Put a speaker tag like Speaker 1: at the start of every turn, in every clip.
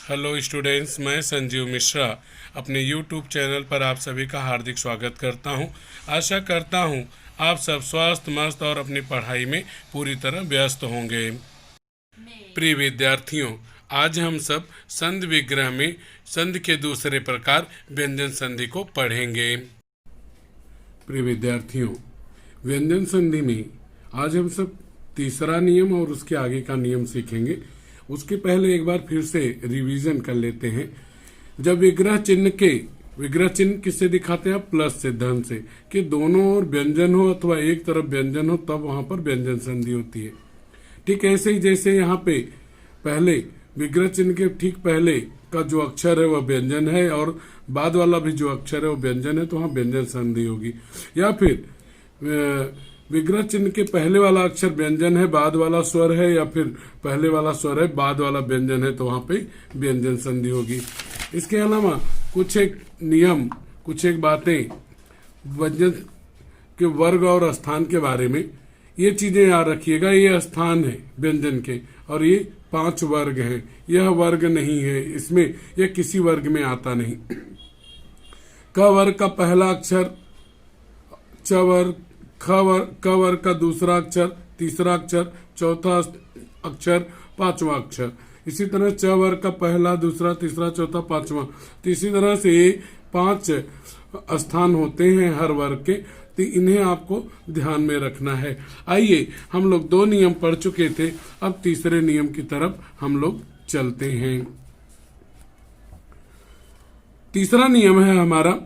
Speaker 1: Hello students, मैं संजीव मिश्रा अपने YouTube channel पर आप सभी का हार्दिक स्वागत करता हूं। आशा करता हूं आप सब स्वस्थ मस्त और अपनी पढ़ाई में पूरी तरह व्यस्त होंगे। प्रिय विद्यार्थियों, आज हम सब संधि विग्रह में संधि के दूसरे प्रकार व्यंजन संधि को पढ़ेंगे। प्रिय विद्यार्थियों, व्यंजन संधि में आज हम सब तीसरा नियम और उसके आगे का नियम सीखेंगे। उसके पहले एक बार फिर से रिवीजन कर लेते हैं। जब विग्रह चिन्ह किससे दिखाते हैं? प्लस से, धन से, कि दोनों ओर व्यंजन हो अथवा एक तरफ व्यंजन हो, तब वहां पर व्यंजन संधि होती है। ठीक ऐसे ही जैसे यहाँ पे पहले विग्रह चिन्ह के ठीक पहले का जो अक्षर है वह व्यंजन है और बाद वाला भी जो अक्षर है वो व्यंजन है, तो वहां व्यंजन संधि होगी। या फिर विग्रह चिन्ह के पहले वाला अक्षर व्यंजन है, बाद वाला स्वर है, या फिर पहले वाला स्वर है, बाद वाला व्यंजन है, तो वहां पे व्यंजन संधि होगी। इसके अलावा कुछ एक नियम, कुछ एक बातें व्यंजन के वर्ग और स्थान के बारे में, ये चीजें याद रखिएगा। ये स्थान है व्यंजन के और ये 5 वर्ग हैं। यह वर्ग नहीं है, इसमें यह किसी वर्ग में आता नहीं। क वर्ग का पहला अक्षर च वर्ग, क वर्ग का दूसरा अक्षर, तीसरा अक्षर, चौथा अक्षर, पांचवा अक्षर। इसी तरह च वर्ग का पहला, दूसरा, तीसरा, चौथा, पांचवा। तो इसी तरह से 5 स्थान होते हैं हर वर्ग के, तो इन्हें आपको ध्यान में रखना है। आइए, हम लोग 2 नियम पढ़ चुके थे, अब तीसरे नियम की तरफ हम लोग चलते हैं। तीसरा नियम है हमारा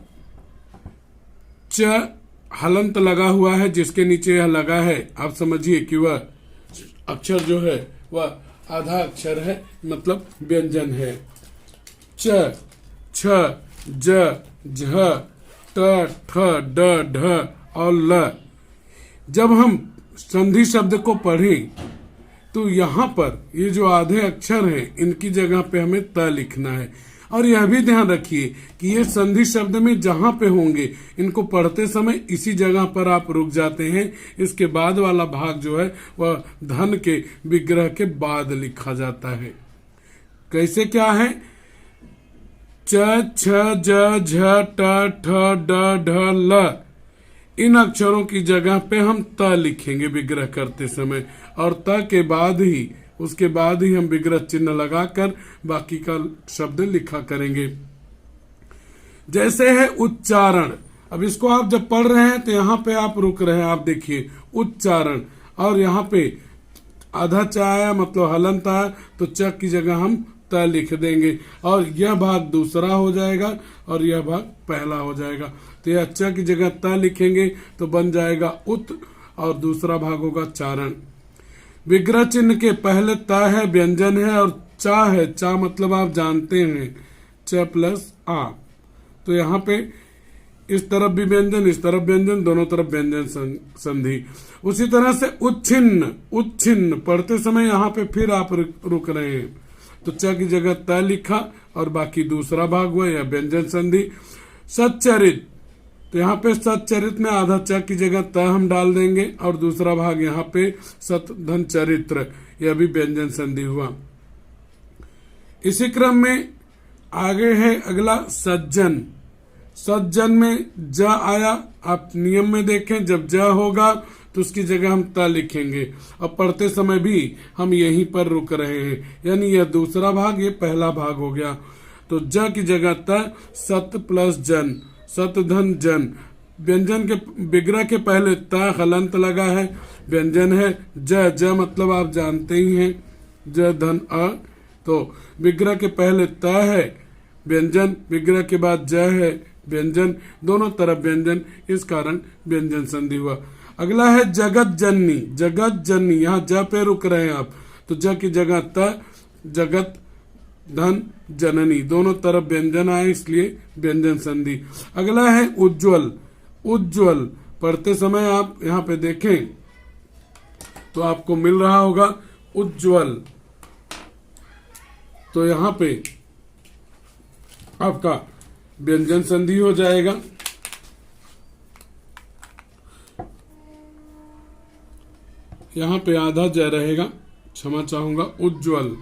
Speaker 1: च हलंत लगा हुआ है, जिसके नीचे यह लगा है, आप समझिए कि वह अक्षर जो है वह आधा अक्षर है, मतलब व्यंजन है। च, छ, ज, झ, ट, ठ, ड, ढ और ल। जब हम संधि शब्द को पढ़ें तो यहाँ पर ये जो आधे अक्षर हैं, इनकी जगह पे हमें त लिखना है। और यह भी ध्यान रखिए कि ये संधि शब्द में जहां पे होंगे, इनको पढ़ते समय इसी जगह पर आप रुक जाते हैं। इसके बाद वाला भाग जो है वह धन के विग्रह के बाद लिखा जाता है। कैसे क्या है? च, छ, ज, झ, ट, ठ, ड, ढ, ल। इन अक्षरों की जगह पे हम त लिखेंगे विग्रह करते समय, और त के बाद ही, उसके बाद ही हम विग्रह चिन्ह लगाकर बाकी का शब्द लिखा करेंगे। जैसे है उच्चारण। अब इसको आप जब पढ़ रहे हैं तो यहाँ पे आप रुक रहे हैं, आप देखिए उच्चारण, और यहाँ पे आधा च आया, मतलब हलंत आया, तो च की जगह हम त लिख देंगे, और यह भाग दूसरा हो जाएगा और यह भाग पहला हो जाएगा। तो यह च की जगह त लिखेंगे तो बन जाएगा उत, और दूसरा भाग होगा चारण। विग्रह चिन्ह के पहले त है, व्यंजन है, और चा है। चा मतलब आप जानते हैं, च प्लस आ। तो यहाँ पे इस तरफ भी व्यंजन, इस तरफ व्यंजन, दोनों तरफ व्यंजन संधि। उसी तरह से उच्छिन्न, उच्छिन्न पढ़ते समय यहाँ पे फिर आप रुक रहे हैं, तो च की जगह त लिखा और बाकी दूसरा भाग हुआ या व्यंजन संधि। सच्चरित, तो यहाँ पे सच्चरित में आधा च की जगह त हम डाल देंगे और दूसरा भाग यहाँ पे सत धन चरित्र, यह भी व्यंजन संधि हुआ। इसी क्रम में आगे है अगला सज्जन। सज्जन में ज आया, आप नियम में देखें, जब ज होगा तो उसकी जगह हम त लिखेंगे। अब पढ़ते समय भी हम यहीं पर रुक रहे हैं, यानी यह दूसरा भाग, ये पहला भाग हो गया। तो ज की जगह त, सत प्लस जन, सत धन जन। व्यंजन के विग्रह के पहले त हलंत लगा है, व्यंजन है। ज, ज मतलब आप जानते ही हैं, ज धन अ। तो विग्रह के पहले त है व्यंजन, विग्रह के बाद ज है व्यंजन, दोनों तरफ व्यंजन, इस कारण व्यंजन संधि हुआ। अगला है जगत जननी। जगत जननी, यहाँ ज पे रुक रहे हैं आप, तो ज की जगह त, जगत धन जननी, दोनों तरफ व्यंजन आए, इसलिए व्यंजन संधि। अगला है उज्ज्वल। उज्ज्वल पढ़ते समय आप यहाँ पे देखें तो आपको मिल रहा होगा उज्ज्वल, तो यहाँ पे आपका व्यंजन संधि हो जाएगा। यहाँ पे आधा ज रहेगा, क्षमा चाहूंगा, उज्ज्वल।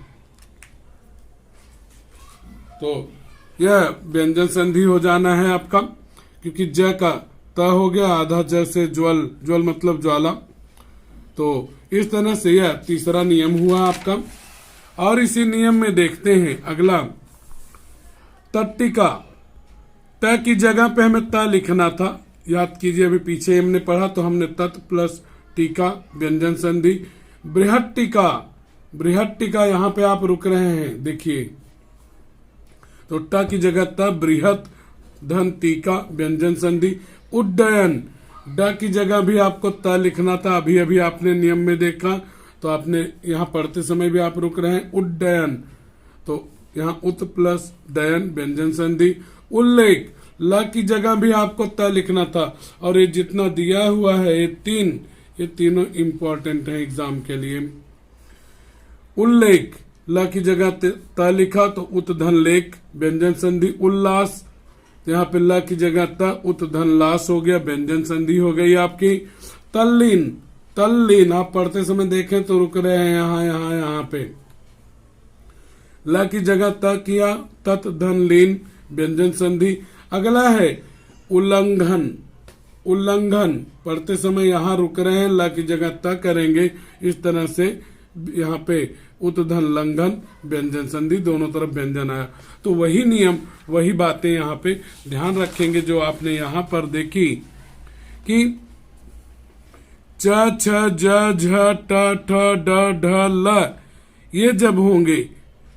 Speaker 1: तो यह व्यंजन संधि हो जाना है आपका, क्योंकि ज का त हो गया, आधा ज से ज्वल, ज्वल मतलब ज्वाला। तो इस तरह से यह तीसरा नियम हुआ आपका। और इसी नियम में देखते हैं अगला, तट्टिका। त की जगह पे हमें त लिखना था, याद कीजिए अभी पीछे हमने पढ़ा तो हमने तत् प्लस टीका व्यंजन संधि। बृहट्टिका, बृहट्टिका यहाँ पे आप रुक रहे हैं, देखिए तो ट की जगह त, बृहत धन टीका व्यंजन संधि। उड्डयन, ड की जगह भी आपको त लिखना था, अभी अभी आपने नियम में देखा, तो आपने यहाँ पढ़ते समय भी आप रुक रहे हैं। उड्डयन, तो यहाँ उत प्लस डयन व्यंजन संधि। उल्लेख, ल की जगह भी आपको त लिखना था, और ये जितना दिया हुआ है ये तीनों इंपॉर्टेंट है एग्जाम के लिए। उल्लेख, ल की जगह त लिखा तो उत धन लेख व्यंजन संधि। उल्लास, यहाँ पे ल की जगह त, उत धन लास हो गया, व्यंजन संधि हो गई आपकी। तल्लीन, तल्लीन आप पढ़ते समय देखें तो रुक रहे हैं यहाँ पे, ल की जगह त किया, तत् धन लीन व्यंजन संधि। अगला है उल्लंघन, उल्लंघन पढ़ते समय यहाँ रुक रहे हैं, ल की जगह त करेंगे, इस तरह से यहाँ पे उत धन लंघन व्यंजन संधि, दोनों तरफ व्यंजन आया। तो वही नियम, वही बातें यहाँ पे ध्यान रखेंगे जो आपने यहाँ पर देखी कि च, छ, ज, झ, ट, ठ, ड, ढ, ल, ये जब होंगे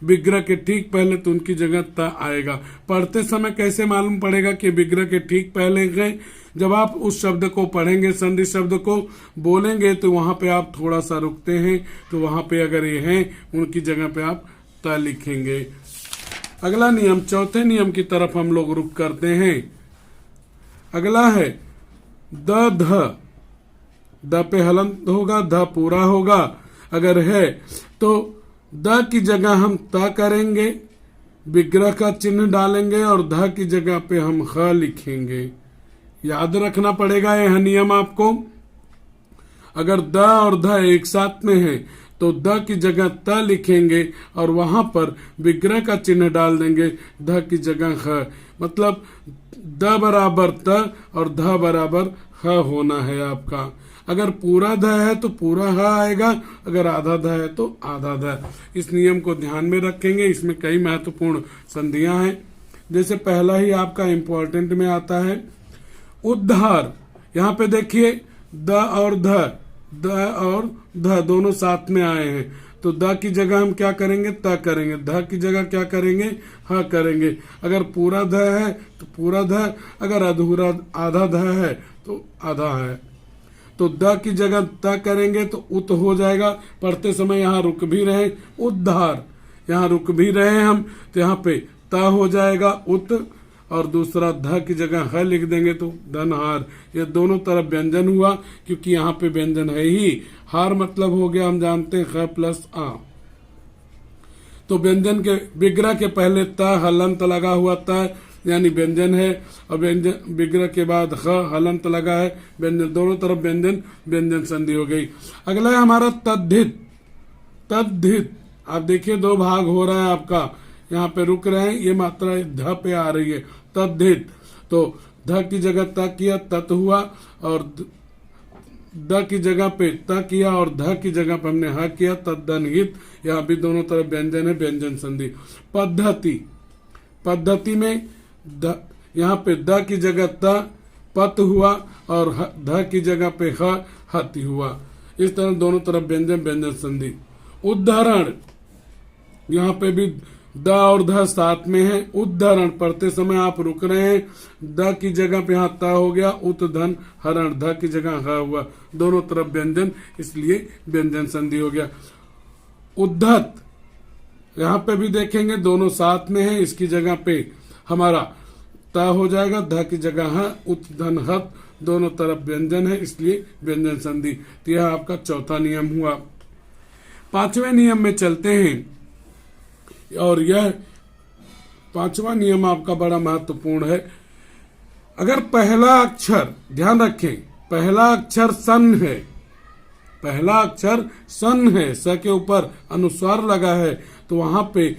Speaker 1: विग्रह के ठीक पहले तो उनकी जगह त आएगा। पढ़ते समय कैसे मालूम पड़ेगा कि विग्रह के ठीक पहले गए? जब आप उस शब्द को पढ़ेंगे, संधि शब्द को बोलेंगे, तो वहां पे आप थोड़ा सा रुकते हैं, तो वहां पे अगर ये हैं उनकी जगह पे आप त लिखेंगे। अगला नियम, चौथे नियम की तरफ हम लोग रुक करते हैं। अगला है द ध, द पे हलंत होगा, ध पूरा होगा, अगर है तो द की जगह हम त करेंगे, विग्रह का चिन्ह डालेंगे और ध की जगह पे हम ख लिखेंगे। याद रखना पड़ेगा यह नियम आपको। अगर द और ध एक साथ में है तो द की जगह त लिखेंगे और वहां पर विग्रह का चिन्ह डाल देंगे, ध की जगह ख, मतलब द बराबर त और ध बराबर ह होना है आपका। अगर पूरा ध है तो पूरा ह आएगा, अगर आधा ध है तो आधा ध। इस नियम को ध्यान में रखेंगे। इसमें कई महत्वपूर्ण संधियां हैं। जैसे पहला ही आपका इंपॉर्टेंट में आता है उद्धार। यहाँ पे देखिए द और ध, द और ध दोनों साथ में आए हैं, तो द की जगह हम क्या करेंगे? त करेंगे। ध की जगह क्या करेंगे? ह करेंगे। अगर पूरा ध है तो पूरा ध, अगर अधूरा आधा ध है तो आधा है। तो द की जगह त करेंगे तो उत हो जाएगा। पढ़ते समय यहाँ रुक भी रहे, उद्धार, यहाँ रुक भी रहे हम, तो यहाँ पे त हो जाएगा उत, और दूसरा ध की जगह ह लिख देंगे तो धनहार। ये दोनों तरफ व्यंजन हुआ, क्योंकि यहाँ पे व्यंजन है ही। हार मतलब हो गया, हम जानते हैं, ख प्लस आ। तो व्यंजन के विग्रह के पहले त हलंत लगा हुआ त यानी व्यंजन है, और व्यंजन विग्रह के बाद ख हलंत लगा है, व्यंजन, दोनों तरफ व्यंजन, व्यंजन संधि हो गई। अगला है हमारा तद्धित। तद्धित आप देखिए दो भाग हो रहा है आपका, यहाँ पे रुक रहे हैं, ये मात्रा ध पे आ रही है। तद्धित, तो ध की जगह त किया, तत् हुआ, और द की जगह पे त किया और ध की जगह पे हमने ह किया, तद्दनहित। यहाँ भी दोनों तरफ व्यंजन है, व्यंजन संधि। पद्धति, पद्धति में यहाँ पे द की जगह त पत हुआ और ध की जगह पे ह हति हुआ। इस तरह दोनों तरफ व्यंजन, व्यंजन संधि। उदाहरण, यहाँ पे भी द और ध साथ में है। उदाहरण पढ़ते समय आप रुक रहे हैं, द की जगह पे यहाँ त हो गया, उत धन हरण, ध की जगह ह हुआ, दोनों तरफ व्यंजन, इसलिए व्यंजन संधि हो गया। उद्धत, यहाँ पे भी देखेंगे दोनों साथ में है, इसकी जगह पे हमारा त हो जाएगा, ध की जगह ह, उत धन हत, दोनों तरफ व्यंजन है, इसलिए व्यंजन संधि। तो यह आपका चौथा नियम हुआ। पांचवें नियम में चलते हैं, और यह पांचवा नियम आपका बड़ा महत्वपूर्ण है। अगर पहला अक्षर, ध्यान रखें, पहला अक्षर सन है, पहला अक्षर सन है, स के ऊपर अनुस्वार लगा है, तो वहां पे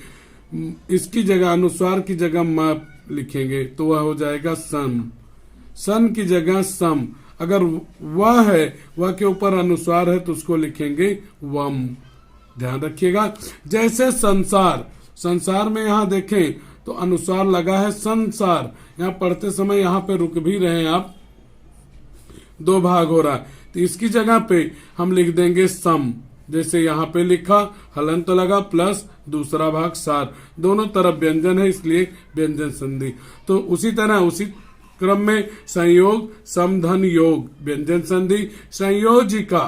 Speaker 1: इसकी जगह अनुस्वार की जगह म लिखेंगे तो वह हो जाएगा सन। सन की जगह सम। अगर वह है, वह के ऊपर अनुस्वार है तो उसको लिखेंगे वम। ध्यान रखिएगा। जैसे संसार, संसार में यहाँ देखें तो अनुस्वार लगा है संसार। यहाँ पढ़ते समय यहाँ पे रुक भी रहे हैं आप, दो भाग हो रहा है, तो इसकी जगह पे हम लिख देंगे सम। जैसे यहाँ पे लिखा, हलंत लगा प्लस दूसरा भाग सार, दोनों तरफ व्यंजन है इसलिए व्यंजन संधि। तो उसी तरह उसी क्रम में संयोग, समधन योग, व्यंजन संधि। संयोजिका,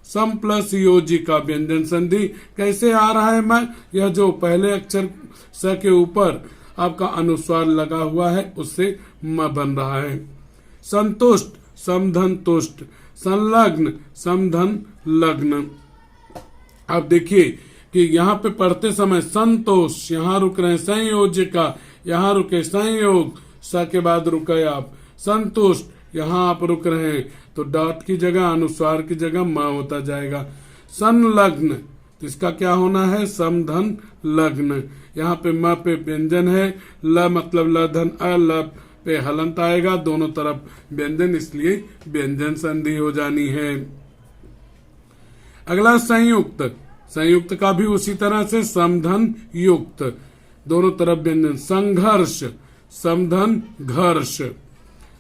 Speaker 1: सम प्लस योजिका, व्यंजन संधि। कैसे आ रहा है मैं, यह जो पहले अक्षर स के ऊपर आपका अनुस्वार लगा हुआ है उससे म बन रहा है। संतुष्ट, समधन तुष्ट। संलग्न, समधन लग्न। अब देखिए कि यहाँ पे पढ़ते समय संतोष, यहाँ रुक रहे हैं, संयोजिका यहाँ रुके, संयोग स के बाद रुके आप, संतुष्ट यहाँ आप रुक रहे हैं तो डॉट की जगह अनुस्वार की जगह म होता जाएगा। संलग्न, तो इसका क्या होना है, समधन लग्न। यहाँ पे म पे व्यंजन है, ल मतलब ल धन अ, ल पे हलंत आएगा, दोनों तरफ व्यंजन इसलिए व्यंजन संधि हो जानी है। अगला संयुक्त। संयुक्त का भी उसी तरह से समधन युक्त, दोनों तरफ व्यंजन। संघर्ष, समधन घर्ष।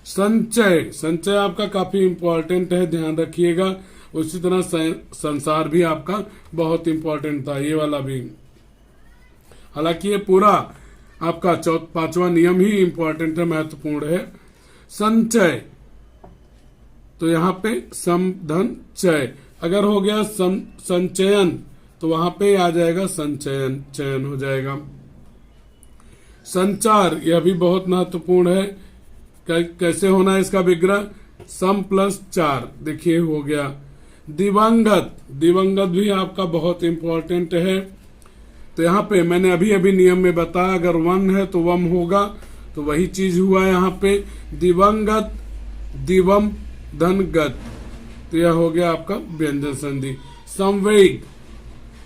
Speaker 1: संचय, संचय आपका काफी इंपॉर्टेंट है, ध्यान रखिएगा। उसी तरह संसार भी आपका बहुत इंपॉर्टेंट था, ये वाला भी। हालांकि ये पूरा आपका पांचवा नियम ही इंपॉर्टेंट है, महत्वपूर्ण है। संचय, तो यहाँ पे समधन चय। अगर हो गया संचयन तो वहां पे आ जाएगा संचयन, चयन हो जाएगा। संचार, यह भी बहुत महत्वपूर्ण है। कैसे होना है इसका विग्रह, सम प्लस चार, देखिए हो गया। दिवंगत, दिवंगत भी आपका बहुत इंपॉर्टेंट है। तो यहाँ पे मैंने अभी अभी नियम में बताया, अगर वन है तो वम होगा, तो वही चीज हुआ है यहाँ पे। दिवंगत, दिवम धनगत, तो यह हो गया आपका व्यंजन संधि। संवेग,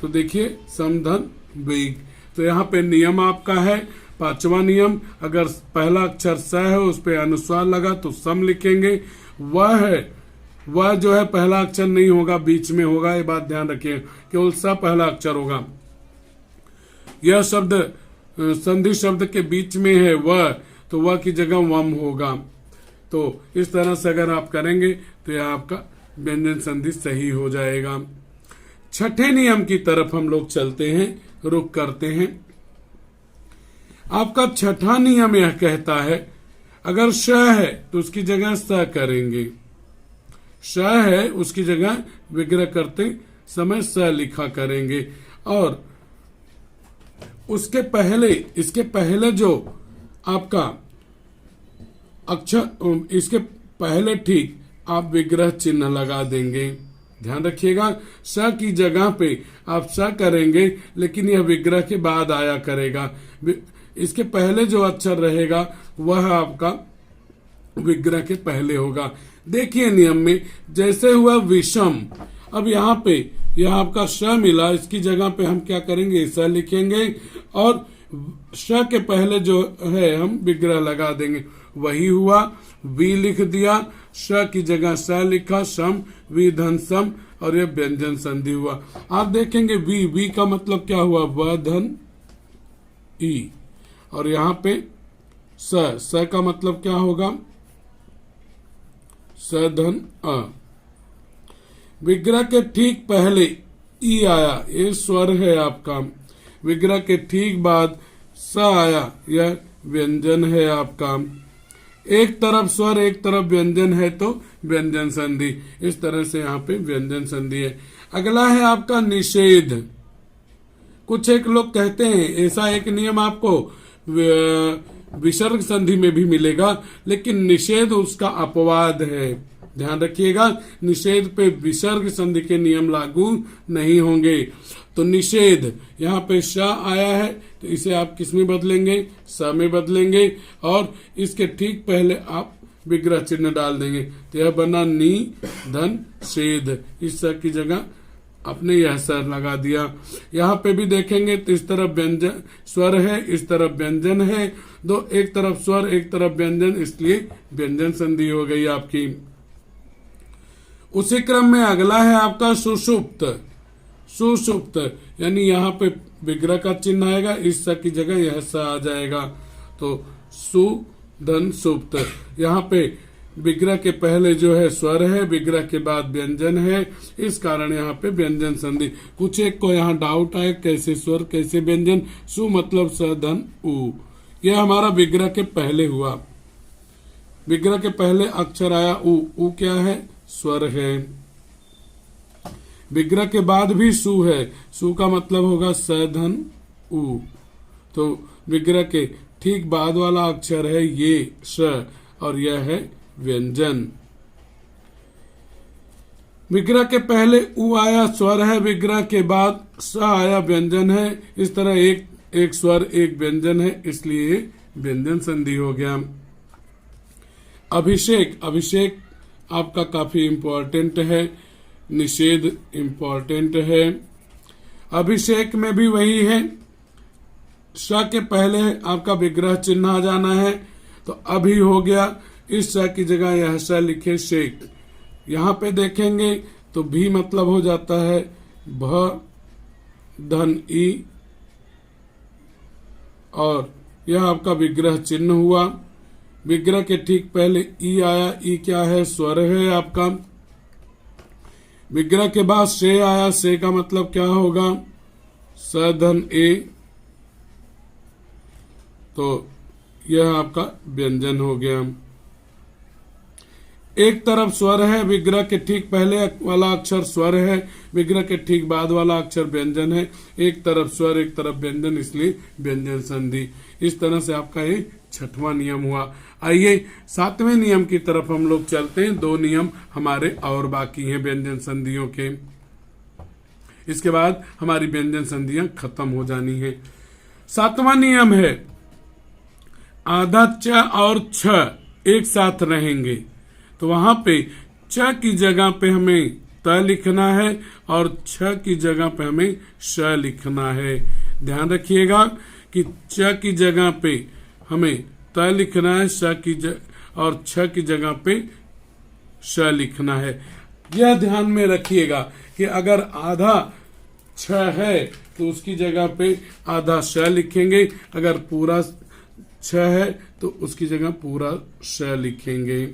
Speaker 1: तो देखिए समधन वेग। तो यहाँ पे नियम आपका है पांचवा नियम, अगर पहला अक्षर स है उस पे अनुस्वार लगा तो सम लिखेंगे। वह है, वह जो है पहला अक्षर नहीं होगा, बीच में होगा, ये बात ध्यान रखिए, केवल स पहला अक्षर होगा। यह शब्द संधि शब्द के बीच में है वह, तो वह की जगह वम होगा। तो इस तरह से अगर आप करेंगे तो यह आपका व्यंजन संधि सही हो जाएगा। छठे नियम की तरफ हम लोग चलते हैं, रुक करते हैं। आपका छठा नियम यह कहता है, अगर श है तो उसकी जगह स करेंगे। श है उसकी जगह विग्रह करते समय स लिखा करेंगे। और उसके पहले, इसके पहले जो आपका अक्षर, इसके पहले ठीक आप विग्रह चिन्ह लगा देंगे। ध्यान रखिएगा, स की जगह पे आप स करेंगे, लेकिन यह विग्रह के बाद आया करेगा। इसके पहले जो अक्षर रहेगा वह आपका विग्रह के पहले होगा। देखिए नियम में जैसे हुआ विषम, अब यहाँ पे यह आपका श मिला, इसकी जगह पे हम क्या करेंगे, स लिखेंगे और श के पहले जो है हम विग्रह लगा देंगे। वही हुआ, वी लिख दिया, श की जगह स लिखा, सम वी धन सम, और यह व्यंजन संधि हुआ। आप देखेंगे वी का मतलब क्या हुआ, व धन ई, और यहाँ पे स का मतलब क्या होगा, स धन अ। विग्रह के ठीक पहले ई आया, ये स्वर है आपका। विग्रह के ठीक बाद स आया, यह व्यंजन है आपका। एक तरफ स्वर एक तरफ व्यंजन है तो व्यंजन संधि। इस तरह से यहाँ पे व्यंजन संधि है। अगला है आपका निषेध। कुछ एक लोग कहते हैं ऐसा एक नियम आपको विसर्ग संधि में भी मिलेगा, लेकिन निषेध उसका अपवाद है। ध्यान रखिएगा, निषेध पे विसर्ग संधि के नियम लागू नहीं होंगे। तो निषेध, यहाँ पे श आया है तो इसे आप किस में बदलेंगे, स में बदलेंगे, और इसके ठीक पहले आप विग्रह चिन्ह डाल देंगे। तो यह बना नि धन छेद, इस स की जगह आपने यह सर लगा दिया। यहाँ पे भी देखेंगे तो इस तरफ व्यंजन स्वर है, इस तरफ व्यंजन है, दो एक तरफ स्वर एक तरफ व्यंजन, इसलिए व्यंजन संधि हो गई आपकी। उसी क्रम में अगला है आपका सुषुप्त। सुषुप्त यानी यहाँ पे विग्रह का चिन्ह आएगा, इस स की जगह यह स आ जाएगा, तो सु धन सुप्त। यहाँ पे विग्रह के पहले जो है स्वर है, विग्रह के बाद व्यंजन है, इस कारण यहाँ पे व्यंजन संधि। कुछ एक को यहाँ डाउट आए कैसे स्वर कैसे व्यंजन। सु मतलब स धन उ, यह हमारा विग्रह के पहले हुआ। विग्रह के पहले अक्षर आया उ, उ क्या है? स्वर है। विग्रह के बाद भी सु है, सु का मतलब होगा स धन उ, तो विग्रह के ठीक बाद वाला अक्षर है ये श, और यह है व्यंजन। विग्रह के पहले उ आया स्वर है, विग्रह के बाद स आया व्यंजन है। इस तरह एक एक स्वर एक व्यंजन है, इसलिए व्यंजन संधि हो गया। अभिषेक, अभिषेक आपका काफी इंपॉर्टेंट है, निषेध इंपॉर्टेंट है। अभिषेक में भी वही है, श के पहले आपका विग्रह चिन्ह आ जाना है, तो अभी हो गया, इस स की जगह यह स लिखे शेक। यहाँ पे देखेंगे तो भी मतलब हो जाता है भ धन ई, और यह आपका विग्रह चिन्ह हुआ। विग्रह के ठीक पहले ई आया, ई क्या है? स्वर है आपका। विग्रह के बाद से आया, से का मतलब क्या होगा? स धन ए, तो यह आपका व्यंजन हो गया। एक तरफ स्वर है, विग्रह के ठीक पहले वाला अक्षर स्वर है, विग्रह के ठीक बाद वाला अक्षर व्यंजन है। एक तरफ स्वर एक तरफ व्यंजन, इसलिए व्यंजन संधि। इस तरह से आपका ये छठवां नियम हुआ। आइए सातवें नियम की तरफ हम लोग चलते हैं। दो नियम हमारे और बाकी हैं व्यंजन संधियों के, इसके बाद हमारी व्यंजन संधियां खत्म हो जानी है। सातवां नियम है आधा च और छ एक साथ रहेंगे, तो वहां पे च की जगह पे हमें त लिखना है और छ की जगह पे हमें श लिखना है। ध्यान रखिएगा कि च की जगह पे हमें त लिखना है, श की और छ की जगह पे श लिखना है। यह ध्यान में रखिएगा कि अगर आधा छ है तो उसकी जगह पे आधा श लिखेंगे, अगर पूरा छ है तो उसकी जगह पूरा श लिखेंगे।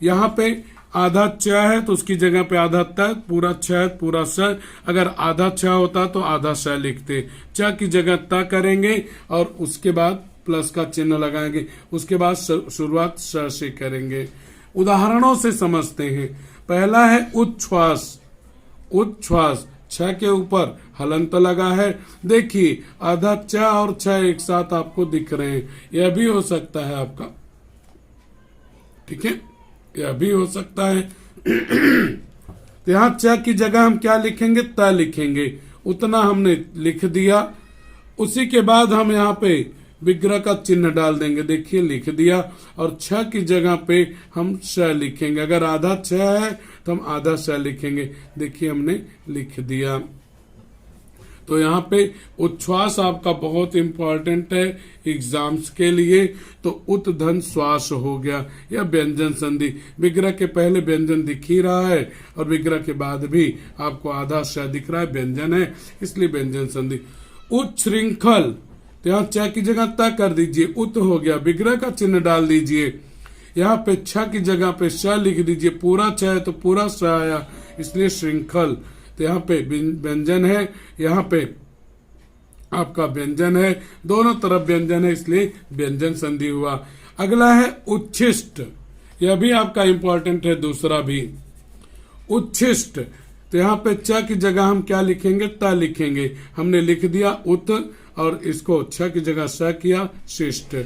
Speaker 1: यहाँ पे आधा च है तो उसकी जगह पे आधा त, पूरा छ पूरा स। अगर आधा छ होता तो आधा श लिखते, च की जगह त करेंगे और उसके बाद प्लस का चिन्ह लगाएंगे, उसके बाद शुरुआत स से करेंगे। उदाहरणों से समझते हैं। पहला है उच्छ्वास। उच्छ्वास छ के ऊपर हलंत लगा है। देखिए आधा च और छ एक साथ आपको दिख रहे हैं, यह भी हो सकता है आपका, ठीक है, यह भी हो सकता है। तो यहाँ च की जगह हम क्या लिखेंगे? त लिखेंगे। उतना हमने लिख दिया। उसी के बाद हम यहाँ पे विग्रह का चिन्ह डाल देंगे। देखिए लिख दिया, और छ की जगह पे हम श लिखेंगे। अगर आधा छ है तो हम आधा श लिखेंगे। देखिए हमने लिख दिया। तो यहाँ पे उच्छ्वास आपका बहुत इंपॉर्टेंट है एग्जाम्स के लिए। तो उत धन श्वास हो गया, यह व्यंजन संधि। विग्रह के पहले व्यंजन दिख ही रहा है और विग्रह के बाद भी आपको आधा श दिख रहा है, व्यंजन है, इसलिए व्यंजन संधि। उच्छृंखल, तो यहाँ च की जगह त कर दीजिए, उत हो गया, विग्रह का चिन्ह डाल दीजिए। यहाँ पे छ की जगह पे श लिख दीजिए, पूरा छ है तो पूरा श आया, इसलिए श्रृंखल। तो यहाँ पे व्यंजन है, यहाँ पे आपका व्यंजन है, दोनों तरफ व्यंजन है, इसलिए व्यंजन संधि हुआ। अगला है उच्छिष्ट, यह भी आपका इंपॉर्टेंट है, दूसरा भी उच्छिष्ट। तो यहाँ पे च की जगह हम क्या लिखेंगे? त लिखेंगे। हमने लिख दिया उत और इसको छ की जगह स किया, शिष्ट।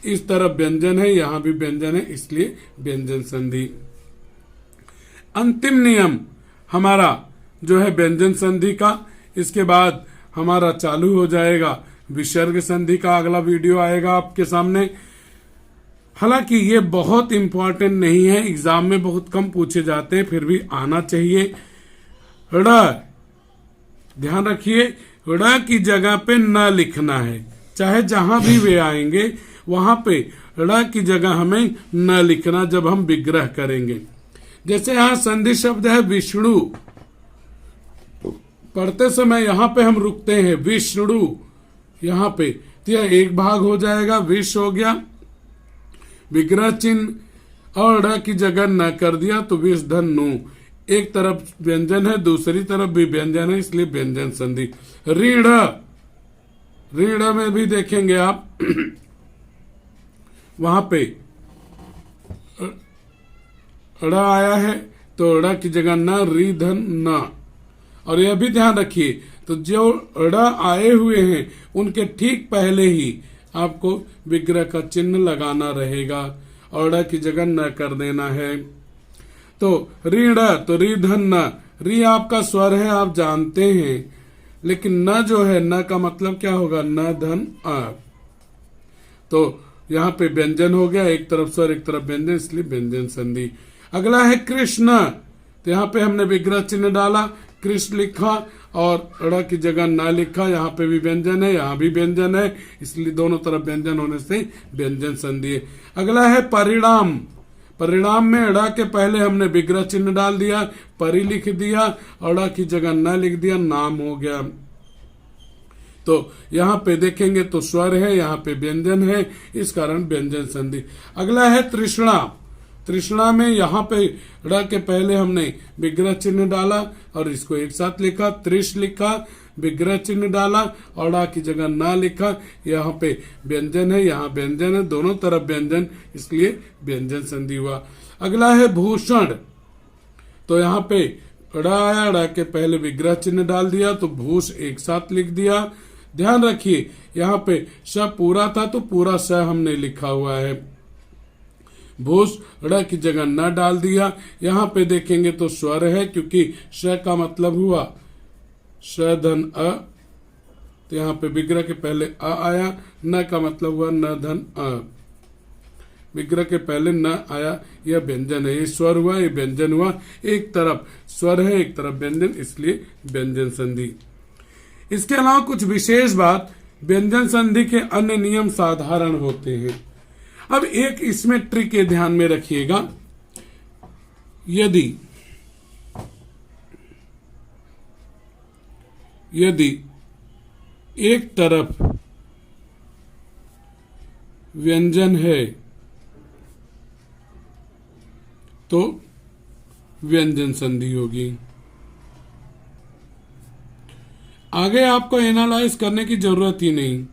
Speaker 1: इस तरफ व्यंजन है, यहाँ भी व्यंजन है, इसलिए व्यंजन संधि। अंतिम नियम हमारा जो है व्यंजन संधि का। इसके बाद हमारा चालू हो जाएगा विसर्ग संधि का। अगला वीडियो आएगा आपके सामने। हालांकि ये बहुत इंपॉर्टेंट नहीं है, एग्जाम में बहुत कम पूछे जाते हैं, फिर भी आना चाहिए। ड़, ध्यान रखिए, ड़ की जगह पे न लिखना है, चाहे जहां भी वे आएंगे वहां पे ड़ की जगह हमें न लिखना जब हम विग्रह करेंगे। जैसे यहां संधि शब्द है विष्णु, पढ़ते समय यहां पे हम रुकते हैं विष्णु, यहां पे तो यह एक भाग हो जाएगा, विष हो गया, विग्रह चिन्ह और ड़ की जगह न कर दिया तो विष धन नु, एक तरफ व्यंजन है दूसरी तरफ भी व्यंजन है, इसलिए व्यंजन संधि। ऋण, ऋण में भी देखेंगे आप वहां पे ड़ आया है तो ड़ की जगह न, री धन न। और यह भी ध्यान रखिए, तो जो ड़ आए हुए हैं उनके ठीक पहले ही आपको विग्रह का चिन्ह लगाना रहेगा और ड़ की जगह न कर देना है। तो ऋण, तो री धन न, री आपका स्वर है आप जानते हैं, लेकिन न जो है, न का मतलब क्या होगा, न धन आ। तो यहाँ पे व्यंजन हो गया, एक तरफ स्वर एक तरफ व्यंजन, इसलिए व्यंजन संधि। अगला है कृष्ण, तो यहाँ पे हमने विग्रह चिन्ह डाला, कृष्ण लिखा और ड़ की जगह न लिखा, यहाँ पे भी व्यंजन है यहाँ भी व्यंजन है, इसलिए दोनों तरफ व्यंजन होने से व्यंजन संधि है। अगला है परिणाम, परिणाम में ड़ के पहले हमने विग्रह चिन्ह डाल दिया, परि लिख दिया और ड़ की जगह न लिख दिया, नाम हो गया। तो यहाँ पे देखेंगे तो स्वर है, यहाँ पे व्यंजन है, इस कारण व्यंजन संधि। अगला है तृष्णा, तृष्णा में यहाँ पे ड़ के पहले हमने विग्रह चिन्ह डाला और इसको एक साथ लिखा, त्रिश लिखा, विग्रह चिन्ह डाला और ड़ की जगह न लिखा, यहाँ पे व्यंजन है यहाँ व्यंजन है, दोनों तरफ व्यंजन, इसलिए व्यंजन संधि हुआ। अगला है भूषण, तो यहाँ पे ड़ आया, ड़ के पहले विग्रह चिन्ह डाल दिया तो भूष एक साथ लिख दिया। ध्यान रखिए यहाँ पे श पूरा था तो पूरा स हमने लिखा हुआ है, भूष ड़ की जगह न डाल दिया। यहाँ पे देखेंगे तो स्वर है क्योंकि श का मतलब हुआ श धन अ, तो यहाँ पे विग्रह के पहले अ आया, न का मतलब हुआ न धन अ, विग्रह के पहले न आया, यह व्यंजन है, ये स्वर हुआ ये व्यंजन हुआ, एक तरफ स्वर है एक तरफ व्यंजन, इसलिए व्यंजन संधि। इसके अलावा कुछ विशेष बात, व्यंजन संधि के अन्य नियम साधारण होते हैं। अब एक इसमें ट्रिक है, ध्यान में रखिएगा, यदि एक तरफ व्यंजन है तो व्यंजन संधि होगी। आगे आपको एनालाइज करने की जरूरत ही नहीं,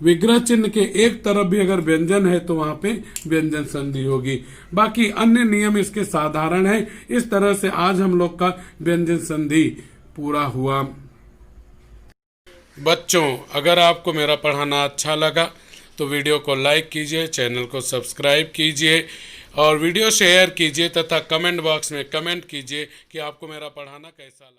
Speaker 1: विग्रह चिन्ह के एक तरफ भी अगर व्यंजन है तो वहां पे व्यंजन संधि होगी। बाकी अन्य नियम इसके साधारण है। इस तरह से आज हम लोग का व्यंजन संधि पूरा हुआ। बच्चों, अगर आपको मेरा पढ़ाना अच्छा लगा तो वीडियो को लाइक कीजिए, चैनल को सब्सक्राइब कीजिए और वीडियो शेयर कीजिए तथा कमेंट बॉक्स में कमेंट कीजिए कि आपको मेरा पढ़ाना कैसा लगा।